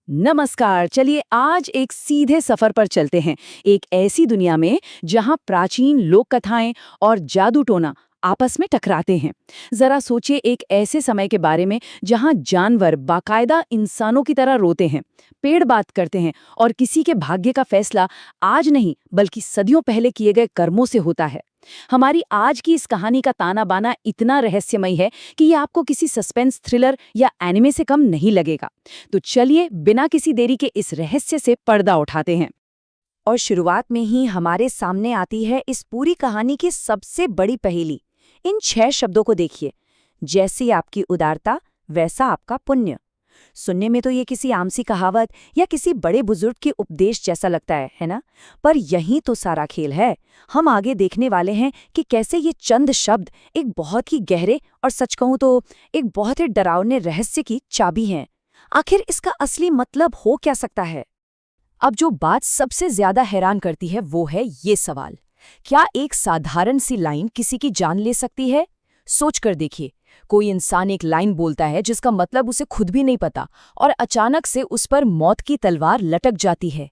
नमस्कार। चलिए आज एक सीधे सफर पर चलते हैं, एक ऐसी दुनिया में जहां प्राचीन लोक कथाएं और जादू टोना आपस में टकराते हैं। जरा सोचिए एक ऐसे समय के बारे में जहां जानवर बाकायदा इंसानों की तरह रोते हैं, पेड़ बात करते हैं और किसी के भाग्य का फैसला आज नहीं बल्कि सदियों पहले किए गए कर्मों से होता है। हमारी आज की इस कहानी का ताना बाना इतना रहस्यमय है कि ये आपको किसी सस्पेंस थ्रिलर या एनिमे से कम नहीं लगेगा। तो चलिए बिना किसी देरी के इस रहस्य से पर्दा उठाते हैं। और शुरुआत में ही हमारे सामने आती है इस पूरी कहानी की सबसे बड़ी पहेली। इन 6 शब्दों को देखिए, जैसी आपकी उदारता वैसा आपका पुण्य। सुनने में तो ये किसी आम सी कहावत या किसी बड़े बुजुर्ग के उपदेश जैसा लगता है ना? पर यही तो सारा खेल है। हम आगे देखने वाले हैं कि कैसे ये चंद शब्द एक बहुत ही गहरे और सच कहूं तो एक बहुत ही डरावने रहस्य की चाबी हैं। आखिर इसका असली मतलब हो क्या सकता है? अब जो बात सबसे ज्यादा हैरान करती है वो है ये सवाल, क्या एक साधारण सी लाइन किसी की जान ले सकती है? सोच कर देखिए, कोई इंसान एक लाइन बोलता है जिसका मतलब उसे खुद भी नहीं पता और अचानक से उस पर मौत की तलवार लटक जाती है।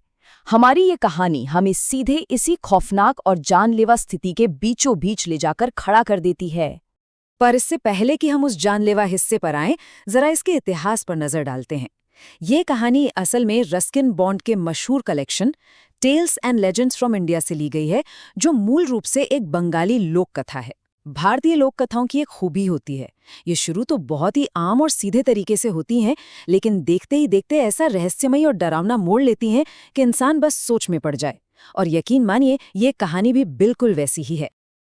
हमारी ये कहानी हमें सीधे इसी खौफनाक और जानलेवा स्थिति के बीचों बीच ले जाकर खड़ा कर देती है। पर इससे पहले कि हम उस जानलेवा हिस्से पर आएं, जरा इसके इतिहास पर नजर डालते हैं। ये कहानी असल में रस्किन बॉन्ड के मशहूर collection tales and legends from India से ली गई है, जो मूल रूप से एक बंगाली लोक कथा है। भारतीय लोक कथाओं की एक खूबी होती है, ये शुरू तो बहुत ही आम और सीधे तरीके से होती हैं, लेकिन देखते ही देखते ऐसा रहस्यमयी और डरावना मोड़ लेती हैं कि इंसान बस सोच में पड़ जाए। और यकीन मानिए, ये कहानी भी बिल्कुल वैसी ही है।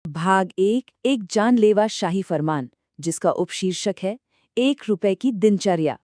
भाग 1, एक जानलेवा शाही फरमान, जिसका उपशीर्षक है 1 रुपए की दिनचर्या।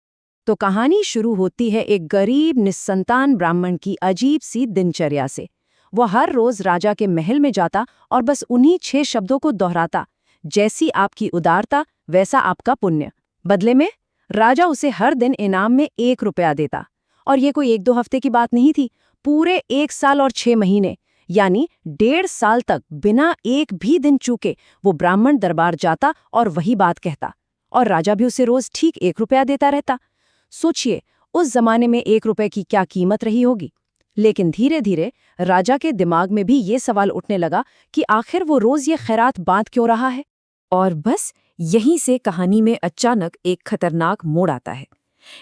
तो कहानी शुरू होती है एक गरीब निस्संतान ब्राह्मण की अजीब सी दिनचर्या से। वो हर रोज राजा के महल में जाता और बस उन्हीं 6 शब्दों को दोहराता, जैसी आपकी उदारता वैसा आपका पुण्य। बदले में राजा उसे हर दिन इनाम में 1 रुपया देता। और ये कोई 1-2 हफ्ते की बात नहीं थी, पूरे 1 साल और 6 महीने, यानी 1.5 साल तक बिना एक भी दिन चूके वो ब्राह्मण दरबार जाता और वही बात कहता, और राजा भी उसे रोज ठीक 1 रुपया देता रहता। सोचिए, उस जमाने में 1 रुपए की क्या कीमत रही होगी। लेकिन धीरे धीरे राजा के दिमाग में भी ये सवाल उठने लगा कि आखिर वो रोज ये खैरात बांट क्यों रहा है। और बस यहीं से कहानी में अचानक एक खतरनाक मोड़ आता है।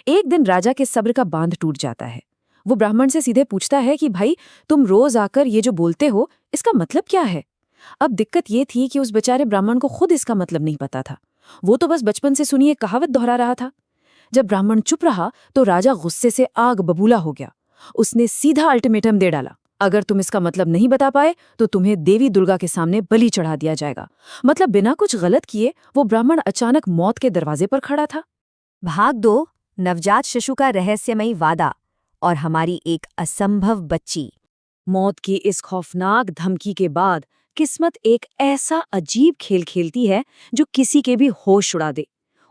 एक दिन राजा के सब्र का बांध टूट जाता है। वो ब्राह्मण से सीधे पूछता है कि भाई, तुम रोज आकर ये जो बोलते हो, इसका मतलब क्या है? अब दिक्कत ये थी कि उस बेचारे ब्राह्मण को खुद इसका मतलब नहीं पता था। वो तो बस बचपन से सुनी एक कहावत दोहरा रहा था। जब ब्राह्मण चुप रहा तो राजा गुस्से से आग बबूला हो गया। उसने सीधा अल्टीमेटम दे डाला, अगर तुम इसका मतलब नहीं बता पाए तो तुम्हें देवी दुर्गा के सामने बलि चढ़ा दिया जाएगा। मतलब बिना कुछ गलत किए वो ब्राह्मण अचानक मौत के दरवाजे पर खड़ा था। भाग 2, नवजात शिशु का रहस्यमयी वादा और हमारी एक असंभव बच्ची। मौत की इस खौफनाक धमकी के बाद किस्मत एक ऐसा अजीब खेल खेलती है जो किसी के भी होश उड़ा दे।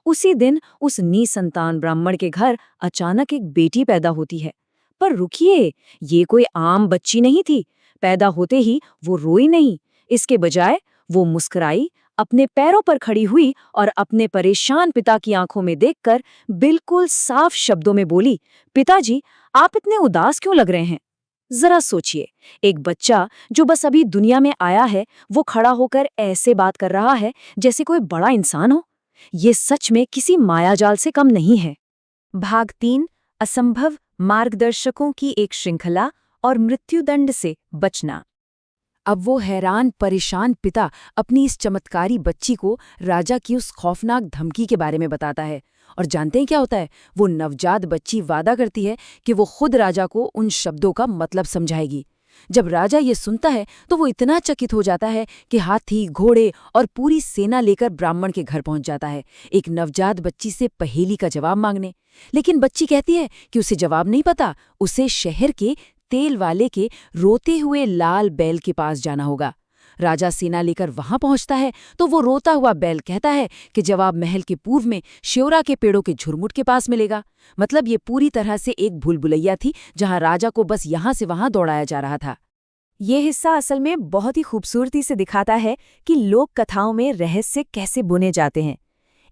उसी दिन उस निसंतान ब्राह्मण के घर अचानक एक बेटी पैदा होती है। पर रुकिए, ये कोई आम बच्ची नहीं थी। पैदा होते ही वो रोई नहीं, इसके बजाय वो मुस्कुराई, अपने पैरों पर खड़ी हुई और अपने परेशान पिता की आंखों में देखकर बिल्कुल साफ शब्दों में बोली, पिताजी, आप इतने उदास क्यों लग रहे हैं? जरा सोचिए, एक बच्चा जो बस अभी दुनिया में आया है, वो खड़ा होकर ऐसे बात कर रहा है जैसे कोई बड़ा इंसान हो। ये सच में किसी मायाजाल से कम नहीं है। भाग 3, असंभव मार्गदर्शकों की एक श्रृंखला और मृत्युदंड से बचना। अब वो हैरान परेशान पिता अपनी इस चमत्कारी बच्ची को राजा की उस खौफनाक धमकी के बारे में बताता है। और जानते हैं क्या होता है? वो नवजात बच्ची वादा करती है कि वो खुद राजा को उन शब्दों का मतलब समझाएगी। जब राजा ये सुनता है तो वो इतना चकित हो जाता है कि हाथी, घोड़े और पूरी सेना लेकर ब्राह्मण के घर पहुंच जाता है, एक नवजात बच्ची से पहेली का जवाब मांगने। लेकिन बच्ची कहती है कि उसे जवाब नहीं पता, उसे शहर के तेल वाले के रोते हुए लाल बैल के पास जाना होगा। राजा सेना लेकर वहां पहुंचता है तो वो रोता हुआ बैल कहता है कि जवाब महल के पूर्व में श्योरा के पेड़ों के झुरमुट के पास मिलेगा। मतलब ये पूरी तरह से एक भूलभुलैया थी जहां राजा को बस यहां से वहां दौड़ाया जा रहा था। ये हिस्सा असल में बहुत ही खूबसूरती से दिखाता है कि लोक कथाओं में रहस्य कैसे बुने जाते हैं।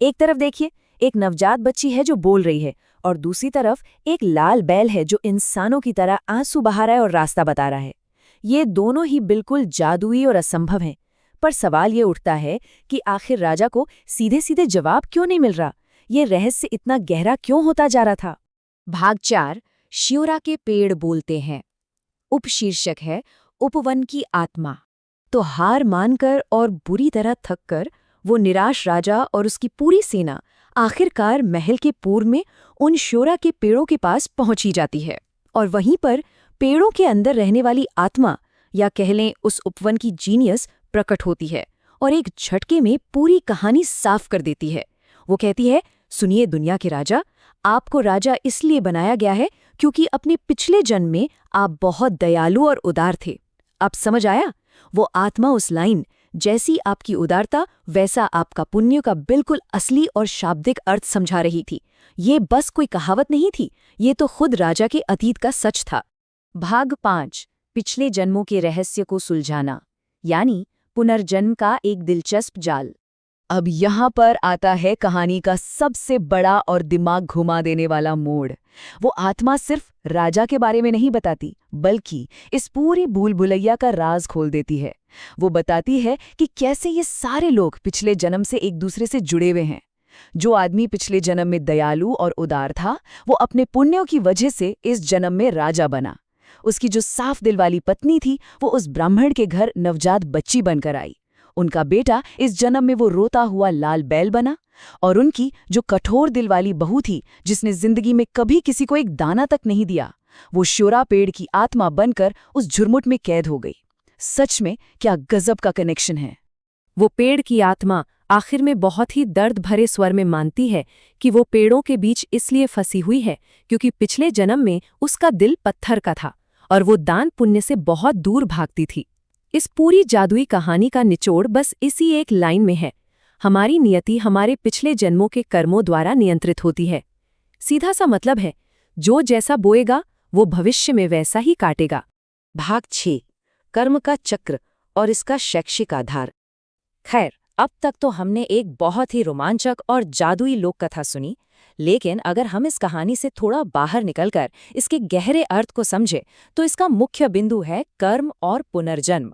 एक तरफ देखिए, एक नवजात बच्ची है जो बोल रही है, और दूसरी तरफ एक लाल बैल है जो इंसानों की तरह आंसू बहा रहा है और रास्ता बता रहा है। ये दोनों ही बिल्कुल जादुई और असंभव हैं। पर सवाल ये उठता है कि आखिर राजा को सीधे सीधे जवाब क्यों नहीं मिल रहा? ये रहस्य इतना गहरा क्यों होता जा रहा था? भाग 4 श्योरा के पेड़ बोलते हैं। उपशीर्षक है उपवन की आत्मा। तो हार मानकर और बुरी तरह थककर वो निराश राजा और उसकी पूरी सेना आखिरकार महल के पूर्व में उन श्योरा के पेड़ों के पास पहुंची जाती है। और वहीं पर पेड़ों के अंदर रहने वाली आत्मा, या कह लें उस उपवन की जीनियस, प्रकट होती है और एक झटके में पूरी कहानी साफ कर देती है। वो कहती है, सुनिए दुनिया के राजा, आपको राजा इसलिए बनाया गया है क्योंकि अपने पिछले जन्म में आप बहुत दयालु और उदार थे। अब समझ आया? वो आत्मा उस लाइन, जैसी आपकी उदारता वैसा आपका पुण्य, का बिल्कुल असली और शाब्दिक अर्थ समझा रही थी। ये बस कोई कहावत नहीं थी, ये तो खुद राजा के अतीत का सच था। भाग 5 पिछले जन्मों के रहस्य को सुलझाना, यानी पुनर्जन्म का एक दिलचस्प जाल। अब यहाँ पर आता है कहानी का सबसे बड़ा और दिमाग घुमा देने वाला मोड़। वो आत्मा सिर्फ राजा के बारे में नहीं बताती, बल्कि इस पूरी भूल भुलैया का राज खोल देती है। वो बताती है कि कैसे ये सारे लोग पिछले जन्म से एक दूसरे से जुड़े हुए हैं। जो आदमी पिछले जन्म में दयालु और उदार था, वो अपने पुण्यों की वजह से इस जन्म में राजा बना। उसकी जो साफ दिल वाली पत्नी थी, वो उस ब्राह्मण के घर नवजात बच्ची बनकर आई। उनका बेटा इस जन्म में वो रोता हुआ लाल बैल बना। और उनकी जो कठोर दिल वाली बहू थी, जिसने जिंदगी में कभी किसी को एक दाना तक नहीं दिया, वो श्योरा पेड़ की आत्मा बनकर उस झुरमुट में कैद हो गई। सच में क्या गजब का कनेक्शन है। वो पेड़ की आत्मा आखिर में बहुत ही दर्द भरे स्वर में मानती है कि वो पेड़ों के बीच इसलिए फंसी हुई है क्योंकि पिछले जन्म में उसका दिल पत्थर का था और वो दान पुण्य से बहुत दूर भागती थी। इस पूरी जादुई कहानी का निचोड़ बस इसी एक लाइन में है। हमारी नियति हमारे पिछले जन्मों के कर्मों द्वारा नियंत्रित होती है। सीधा सा मतलब है, जो जैसा बोएगा वो भविष्य में वैसा ही काटेगा। भाग 6 कर्म का चक्र और इसका शैक्षिक आधार। खैर, अब तक तो हमने एक बहुत ही रोमांचक और जादुई लोक कथा सुनी, लेकिन अगर हम इस कहानी से थोड़ा बाहर निकलकर इसके गहरे अर्थ को समझे तो इसका मुख्य बिंदु है कर्म और पुनर्जन्म।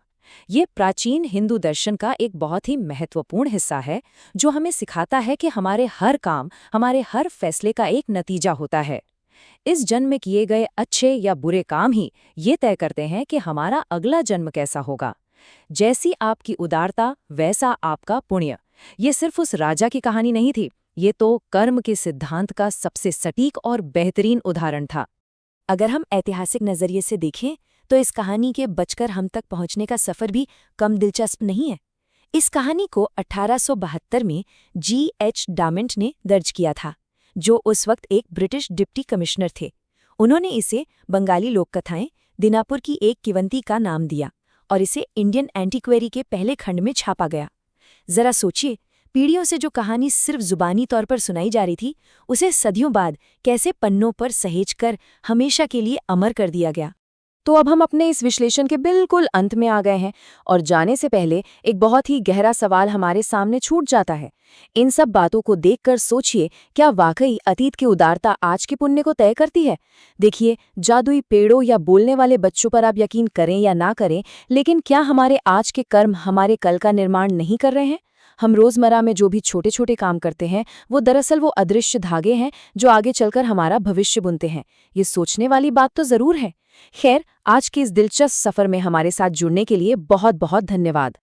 ये प्राचीन हिंदू दर्शन का एक बहुत ही महत्वपूर्ण हिस्सा है, जो हमें सिखाता है कि हमारे हर काम, हमारे हर फैसले का एक नतीजा होता है। इस जन्म में किए गए अच्छे या बुरे काम ही ये तय करते हैं कि हमारा अगला जन्म कैसा होगा। जैसी आपकी उदारता वैसा आपका पुण्य। ये सिर्फ उस राजा की कहानी नहीं थी, ये तो कर्म के सिद्धांत का सबसे सटीक और बेहतरीन उदाहरण था। अगर हम ऐतिहासिक नजरिए से देखें तो इस कहानी के बचकर हम तक पहुंचने का सफर भी कम दिलचस्प नहीं है। इस कहानी को 1872 में G.H. डामेंट ने दर्ज किया था, जो उस वक्त एक ब्रिटिश डिप्टी कमिश्नर थे। उन्होंने इसे बंगाली लोककथाएं दिनापुर की एक किवंती का नाम दिया और इसे इंडियन एंटीक्वेरी के पहले खंड में छापा गया। जरा सोचिए, पीढ़ियों से जो कहानी सिर्फ जुबानी तौर पर सुनाई जा रही थी, उसे सदियों बाद कैसे पन्नों पर सहेजकर हमेशा के लिए अमर कर दिया गया। तो अब हम अपने इस विश्लेषण के बिल्कुल अंत में आ गए हैं, और जाने से पहले एक बहुत ही गहरा सवाल हमारे सामने छूट जाता है। इन सब बातों को देखकर सोचिए, क्या वाकई अतीत की उदारता आज के पुण्य को तय करती है? देखिए, जादुई पेड़ों या बोलने वाले बच्चों पर आप यकीन करें या ना करें, लेकिन क्या हमारे आज के कर्म हमारे कल का निर्माण नहीं कर रहे हैं? हम रोजमर्रा में जो भी छोटे छोटे काम करते हैं, वो दरअसल वो अदृश्य धागे हैं जो आगे चलकर हमारा भविष्य बुनते हैं। ये सोचने वाली बात तो जरूर है। खैर, आज के इस दिलचस्प सफर में हमारे साथ जुड़ने के लिए बहुत बहुत धन्यवाद।